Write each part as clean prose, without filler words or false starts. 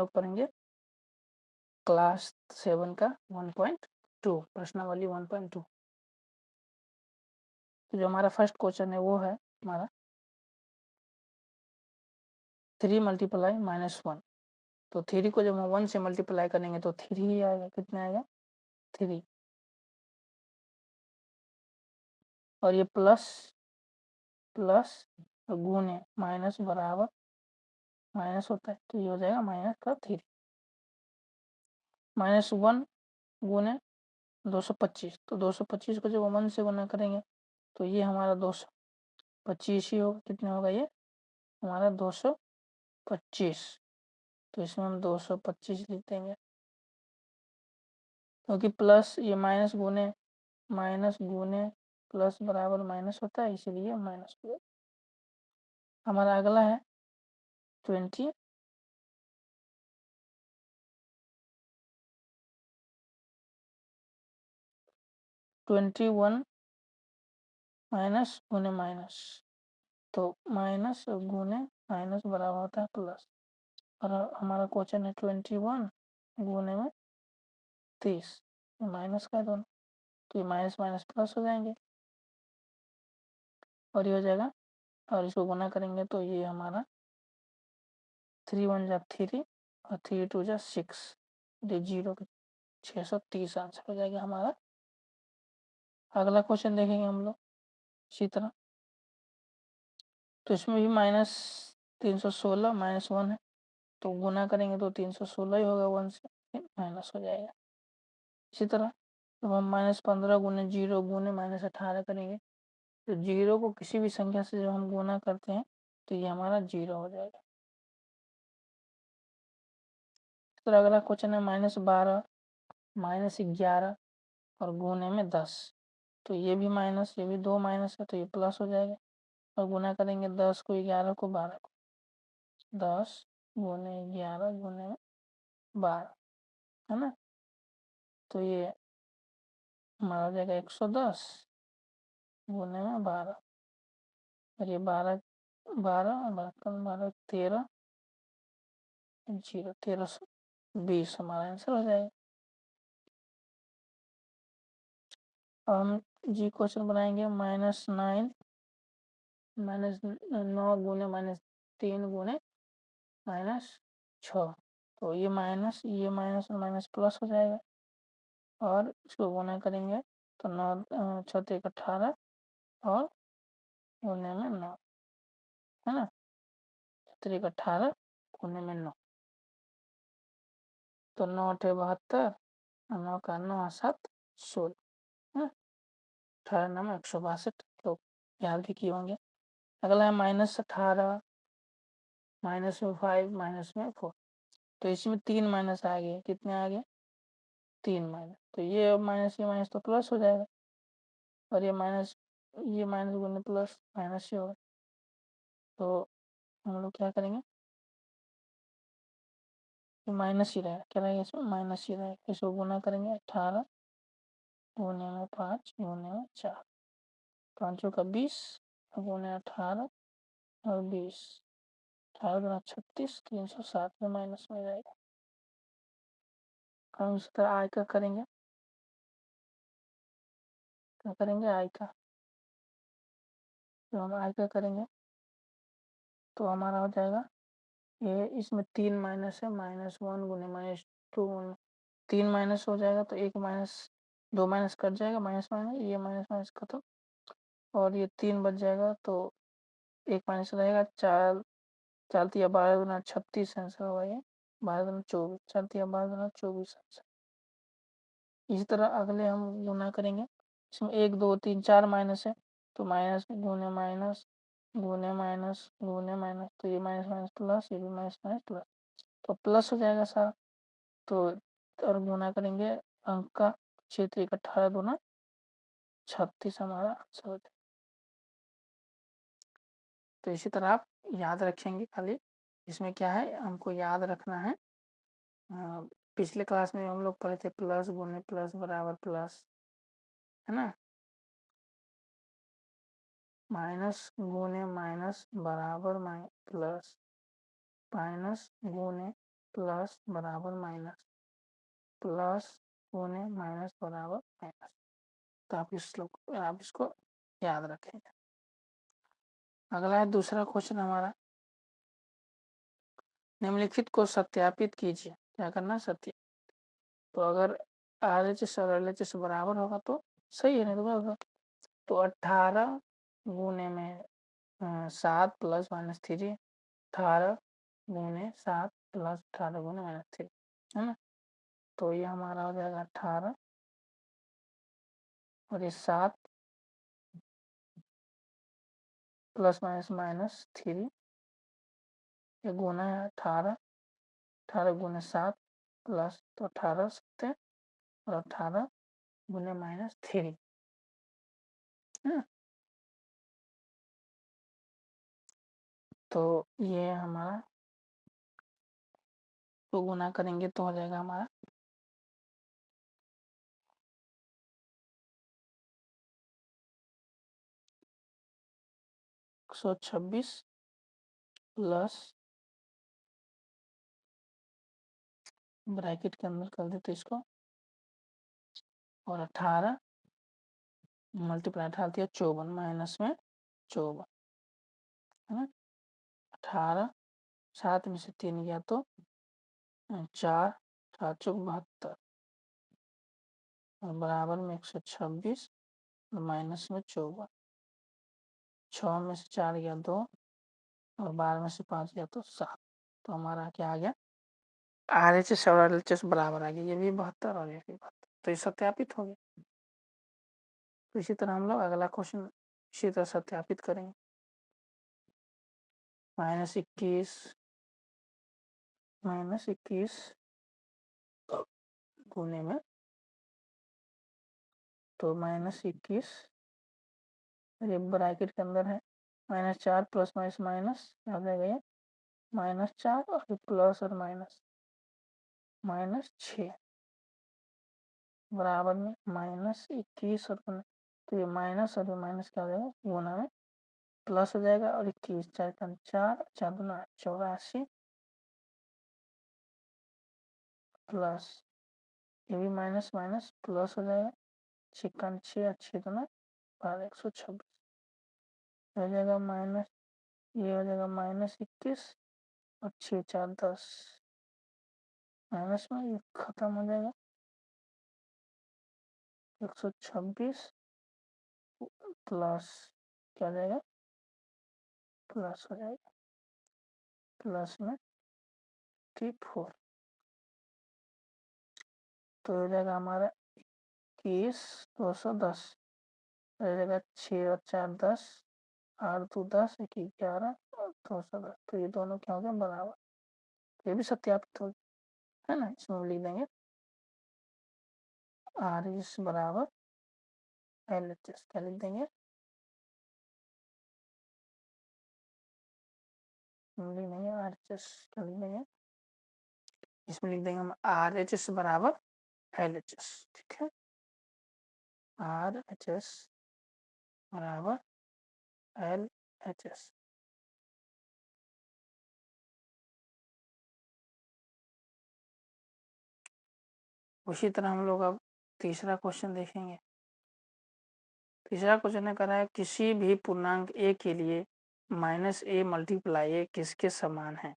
लोग पढ़ेंगे क्लास 7 का 1.2 प्रश्नावली 1.2। तो जो हमारा फर्स्ट क्वेश्चन है वो है हमारा 3 × -1। तो 3 को जब हम 1 से मल्टीप्लाई करेंगे तो 3 ही आएगा। कितना आएगा? 3। और ये प्लस गुने माइनस बराबर माइनस होता है, तो ये हो जाएगा -3। -1 गुने 225, तो 225 को जब 1 से गुना करेंगे तो ये हमारा 225 ही होगा। कितना होगा ये हमारा? 225। तो इसमें हम 225 लिख देंगे, क्योंकि प्लस ये माइनस गुने प्लस बराबर माइनस होता है, इसीलिए माइनस हो। हमारा अगला है 21 माइनस गुने माइनस, तो माइनस गुने माइनस बराबर होता है प्लस। और हमारा क्वेश्चन है 21 गुने में 30, माइनस का है दोनों, तो ये माइनस माइनस प्लस हो जाएंगे और ये हो जाएगा। और इसको गुना करेंगे तो ये हमारा 3 1 जा 3 और 3 2 जा 6, ये 0 630 आंसर हो जाएगा हमारा। अगला क्वेश्चन देखेंगे हम लोग इसी तरह। तो इसमें भी -316 -1 है, तो गुना करेंगे तो 316 ही होगा, 1 से माइनस हो जाएगा। इसी तरह जब हम -15 गुने 0 गुने -18 करेंगे तो 0 को किसी भी संख्या से जब हम गुना करते हैं तो ये हमारा 0 हो जाएगा। इस तरह अगला क्वेश्चन है -12 -11 और गुने में 10, तो ये भी माइनस, ये भी 2 माइनस है, तो ये प्लस हो जाएगा। और गुना करेंगे 10 को 11 को 12 को, 10 गुने 11 गुने 12, है ना। तो ये हमारा हो जाएगा 110 गुने में 12, और ये 12 12 12 13 0 1320 हमारा आंसर हो जाएगा। अब हम जी क्वेश्चन बनाएंगे -9 -9 गुने -3 गुने -6, तो ये माइनस और माइनस प्लस हो जाएगा। और इसको गुना करेंगे तो 9 6 18 और गुने में 9, है ना। 6 18 गुने में 9, तो 9 8 72, 9 का 9 7 16, 18 9 162, तो याद भी किए होंगे। अगला है -18 -5 -4, तो इसमें 3 माइनस आ गए। कितने आ गए? 3 माइनस, तो ये माइनस तो प्लस हो जाएगा, और ये माइनस गुने प्लस माइनस ही होगा। तो हम लोग क्या करेंगे, माइनस ही रहेगा। क्या रहेगा इसमें? माइनस ही रहेगा। इसको गुना करेंगे 18 गुने में 5 गुने में 4, 5 का 20 गुने 18 और 20, 18 गुना 36 360 में माइनस में जाएगा। हम उसी तरह आई का करेंगे। क्या करेंगे? आई का। तो हम आई का करेंगे तो हमारा हो जाएगा ये, इसमें 3 माइनस है, -1 गुने -2 गुने 3 माइनस हो जाएगा, तो 1 माइनस 2 माइनस कट जाएगा, माइनस माइनस ये माइनस माइनस खत्म, और ये 3 बच जाएगा, तो 1 माइनस रहेगा। 4 4 या 12 गुना 36 आंसर होगा ये, 12 गुना 24, 4 या 12 गुना 24 आंसर। इसी तरह अगले हम गुना करेंगे, इसमें 1 2 3 4 माइनस है, तो माइनस गुने माइनस गुने माइनस गुने माइनस, तो ये माइनस माइनस प्लस, ये भी माइनस माइनस प्लस, तो प्लस हो जाएगा सारा। तो और गुना करेंगे अंक का, 6 18 गुना 36 हमारा आंसर हो जाएगा। तो इसी तरह आप याद रखेंगे। खाली इसमें क्या है, हमको याद रखना है। पिछले क्लास में हम लोग पढ़े थे प्लस गुने प्लस बराबर प्लस, है ना। माइनस गुने माइनस बराबर प्लस, माइनस गुने प्लस बराबर माइनस, प्लस गुने माइनस बराबर माइनस। तो आप इसको याद रखेंगे। अगला है दूसरा क्वेश्चन हमारा, निम्नलिखित को सत्यापित कीजिए। क्या करना, सत्य। तो अगर RHS और LHS बराबर होगा तो सही है, नहीं तो गलत होगा। तो 18 गुने में 7 प्लस माइनस 3, 18 गुने 7 प्लस 18 गुने माइनस 3, है ना। तो ये हमारा हो जाएगा 18 और ये 7 प्लस माइनस माइनस 3, ये गुना है 18, 18 गुने 7 प्लस, तो 18 7 और 18 गुने माइनस 3, है। तो ये हमारा तो गुना करेंगे तो हो जाएगा हमारा 126 प्लस, ब्रैकेट के अंदर कर देते इसको, और 18 मल्टीप्लाई 18 दिया 54 माइनस में 54, है ना। 18 7 में से 3 गया तो 4, 4 चौक 72 और बराबर में 126 और माइनस में 54, 6 में से 4 गया 2 और 12 में से 5 गया तो 7। तो हमारा क्या आ गया, RHS और LHS बराबर आ गया, ये भी 72 और ये भी 72, तो ये सत्यापित हो गया। तो इसी तरह हम लोग अगला क्वेश्चन इसी तरह सत्यापित करेंगे। -21 गुने में, तो -21 ये ब्रैकेट के अंदर है, -4 प्लस माइनस माइनस क्या हो जाएगा, ये -4 और प्लस और माइनस -6 बराबर में -21 और तो ये माइनस और ये माइनस क्या हो जाएगा, गुना में प्लस हो जाएगा, और 21 4 4 4 दूना 84 प्लस, ये भी माइनस माइनस प्लस हो जाएगा, 6 6 अच्छी दूना 126 हो जाएगा माइनस, ये हो जाएगा -21 और 6 4 10 माइनस में ये खत्म हो जाएगा, 126 प्लस क्या हो जाएगा, प्लस हो जाएगा प्लस में 4, तो हो जाएगा हमारा 21 210, हो जाएगा 6 और 4 10, 8 2 10 1 11 और 210, तो ये दोनों क्या हो गए बराबर, ये भी सत्यापित हो गया, है ना। इसमें लिख देंगे RHS बराबर LHS, क्या लिख देंगे, लिख देंगे RHS, क्या लिख देंगे, इसमें लिख देंगे हम RHS बराबर LHS, ठीक है। RHS बराबर LHS। उसी तरह हम लोग अब तीसरा क्वेश्चन देखेंगे। तीसरा क्वेश्चन ने करा है किसी भी पूर्णांक a के लिए -a मल्टीप्लाई a किसके समान है।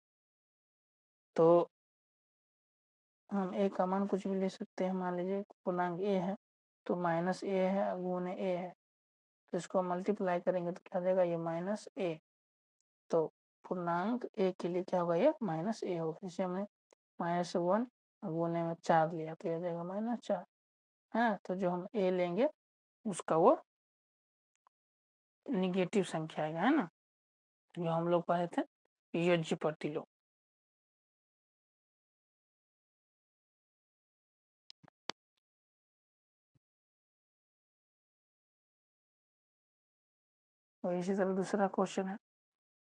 तो हम a का मान कुछ भी ले सकते हैं, मान लीजिए पूर्णांक a है तो -a है गुने a है, तो इसको मल्टीप्लाई करेंगे तो क्या देगा, ये -a। तो पूर्णांक a के लिए क्या होगा, ये -a होगा। इसे हमने -1 गुने में 4 लिया तो यह जाएगा -4, है। तो जो हम a लेंगे उसका वो निगेटिव संख्या आएगा, है ना, जो हम लोग पढ़े थे योज्य प्रतिलोम। और इसी तरह दूसरा क्वेश्चन है,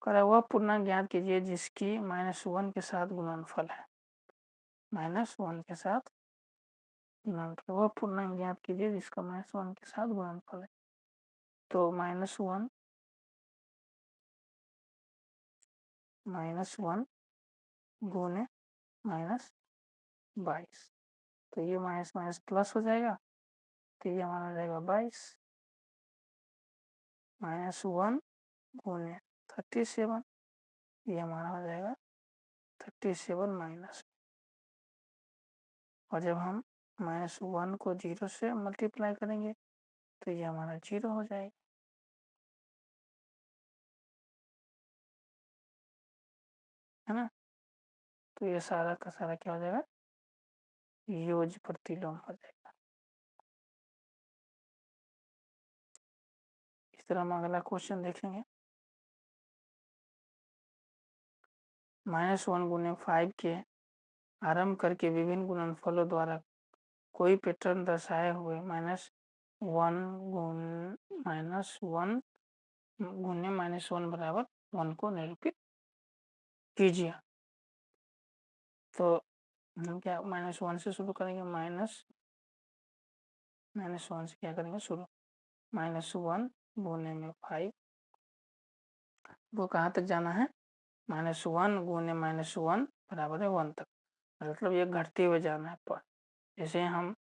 करा हुआ पूर्णांक ज्ञात कीजिए जिसकी -1 के साथ गुणनफल है। -1 के साथ गुणनफल, वह पूर्णांक ज्ञात कीजिए जिसका -1 के साथ गुणनफल है। तो -1 गुने माइनस 22। तो ये माइनस माइनस प्लस हो जाएगा, तो ये हमारा हो जाएगा 22 माइनस 1 गुने 37, ये हमारा हो जाएगा 37 माइनस। और जब हम -1 को 0 से मल्टीप्लाई करेंगे तो ये हमारा 0 हो जाएगा, है ना। तो ये सारा का सारा क्या हो जाएगा, योज प्रतिलोम हो जाएगा। इस तरह हम अगला क्वेश्चन देखेंगे। -1 गुने 5 के आरंभ करके विभिन्न गुणनफलों द्वारा कोई पैटर्न दर्शाए हुए -1 गुने -1 बराबर 1 को निरूपित कीजिए। तो हम क्या -1 से शुरू करेंगे, -1 से क्या करेंगे शुरू, -1 गुने में 5, वो कहाँ तक जाना है, -1 गुने -1 बराबर है 1 तक, मतलब ये घटते हुए जाना है पर। जैसे हम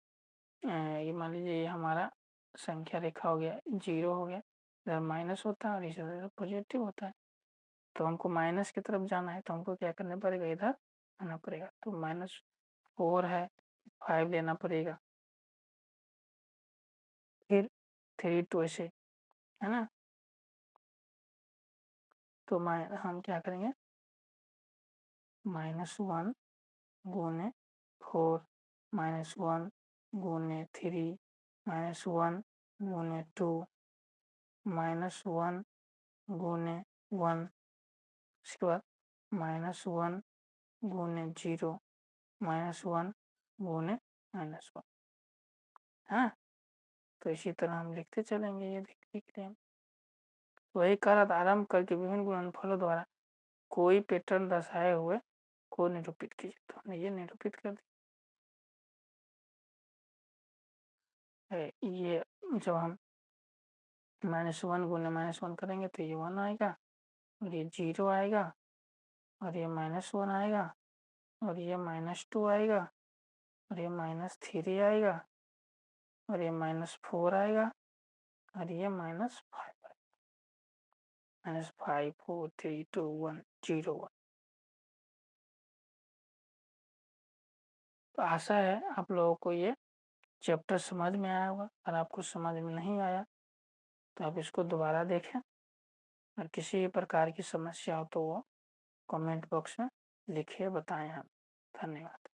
ये मान लीजिए ये हमारा संख्या रेखा हो गया, 0 हो गया, इधर माइनस होता है और इधर पॉजिटिव होता है। तो हमको माइनस की तरफ जाना है, तो हमको क्या करना पड़ेगा, इधर आना पड़ेगा। तो -4 है, 5 लेना पड़ेगा, फिर 3 2 ऐसे, है ना। तो हम क्या करेंगे, -1 गुने 4 -1 गुने 3 -1 गुने 2 -1 गुने 1, उसके बाद -1 गुने 0 -1 गुने -1, है ना। तो इसी तरह हम लिखते चलेंगे, ये लिख रहे हैं। वही कारक आरंभ करके विभिन्न गुणनफलों द्वारा कोई पैटर्न दर्शाए हुए को निरूपित कीजिए। तो हमने ये निरूपित कर दिया। ये जब हम -1 गुने -1 करेंगे तो ये 1 आएगा, और ये 0 आएगा, और ये -1 आएगा, और ये -2 आएगा, और ये -3 आएगा, और ये -4 आएगा, और ये -5 आएगा, -5 4 3 2 1 0 1। तो आशा है आप लोगों को ये चैप्टर समझ में आया होगा। और आपको समझ में नहीं आया तो आप इसको दोबारा देखें, और किसी भी प्रकार की समस्या हो तो वो कमेंट बॉक्स में लिखिए, बताएं हम। धन्यवाद।